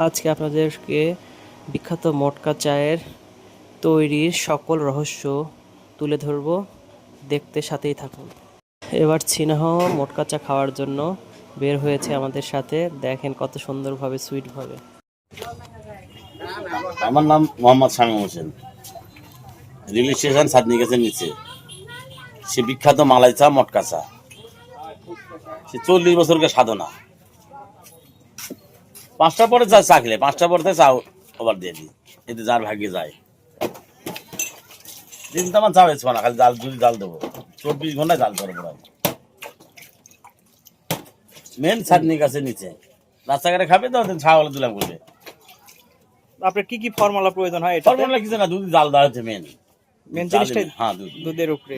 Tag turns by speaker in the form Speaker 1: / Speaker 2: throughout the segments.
Speaker 1: আজকে আপনাদেরকে বিখ্যাত মটকা চায়ের তৈরির সকল রহস্য তুলে ধরব, দেখতে সাথেই থাকুন। এবার ছিনাহ মটকা চা খাওয়ার জন্য বের হয়েছে আমাদের সাথে। দেখেন কত সুন্দরভাবে, সুইটভাবে।
Speaker 2: আমার নাম মোহাম্মদ শামীম হোসেন, রেল স্টেশন সাতনি গাছের নিচে। সে বিখ্যাত মালাই চা, মটকা চা। সে 40 বছরকে সাধনা। 5টা পরে চা খেলে 5টা পরে চা ওভার দিয়ে দিই, এতে যার ভাগ্যে যায়। দিন তো আমার চা বেচবো না, খালি যদি জাল দেবো 24 ঘন্টায় জাল করবো। মেন সাতনি গাছের নিচে রাস্তাঘাটে খাবে তো ছাওয়ালা দিলাম করবে।
Speaker 3: আপনার কি কি ফর্মুলা প্রয়োজন হয়? এটা
Speaker 2: ফর্মুলা কিছু না, দুধ জাল দেওয়া হচ্ছে মেন
Speaker 3: জিনিসটাই।
Speaker 2: হ্যাঁ,
Speaker 3: দুধের উপরে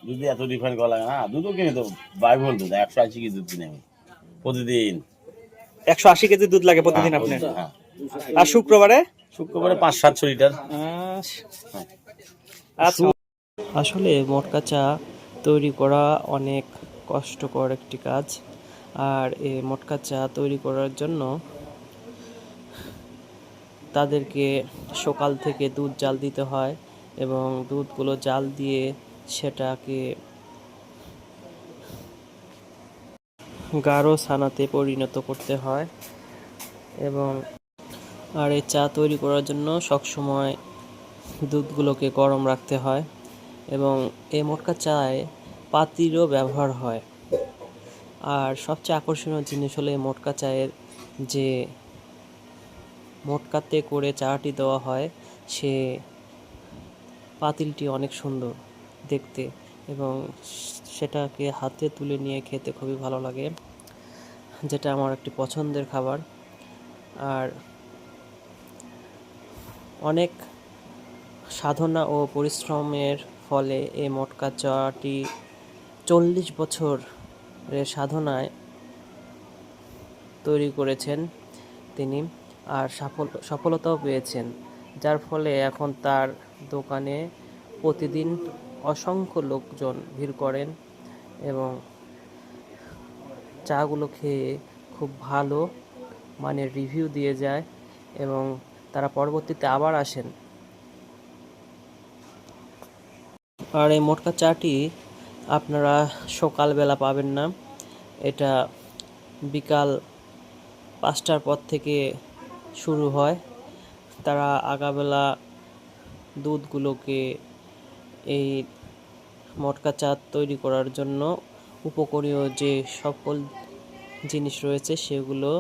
Speaker 2: দুধে এত রিফাইন করা লাগে না। দুধও কিনে তো বাইবল দুধ 180 কেজি দুধ কিনে আমি প্রতিদিন।
Speaker 3: 180 কেজি দুধ লাগে প্রতিদিন আপনার?
Speaker 2: হ্যাঁ।
Speaker 3: আর শুক্রবারে
Speaker 2: 5-700 লিটার।
Speaker 3: আচ্ছা।
Speaker 1: আসলে মটকা চা তৈরি করা অনেক কষ্টকর একটি কাজ। আর এই মটকা চা তৈরি করার জন্য তাদেরকে সকাল থেকে দুধ জাল দিতে হয় এবং দুধগুলো জাল দিয়ে সেটাকে গাঢ় ছানাতে পরিণত করতে হয়। এবং আর এই চা তৈরি করার জন্য সবসময় দুধগুলোকে গরম রাখতে হয়। এবং এই মটকা চায়ে পাতিরও ব্যবহার হয়। আর সবচেয়ে আকর্ষণীয় জিনিস হলো এই মটকা চায়ের যে মটকাতে করে চাটি দেওয়া হয়, সে পাতিলটি অনেক সুন্দর দেখতে এবং সেটাকে হাতে তুলে নিয়ে খেতে খুবই ভালো লাগে, যেটা আমার একটি পছন্দের খাবার। আর অনেক সাধনা ও পরিশ্রমের ফলে এই মটকা চাটি 40 বছরের সাধনায় তৈরি করেছেন তিনি, আর সফলতাও পেয়েছেন, যার ফলে এখন তার দোকানে প্রতিদিন অসংখ্য লোকজন ভিড় করেন এবং চাগুলো খেয়ে খুব ভালো মানের রিভিউ দিয়ে যায় এবং তারা পরবর্তীতে আবার আসেন। আর এই মটকা চাটি আপনারা সকালবেলা পাবেন না, এটা বিকাল 5টার পর থেকে শুরু হয়। তারা আগাবেলা দুধগুলোকে এই মটকা চা তৈরি করার জন্য উপকরণীয় যে সকল জিনিস রয়েছে সেগুলো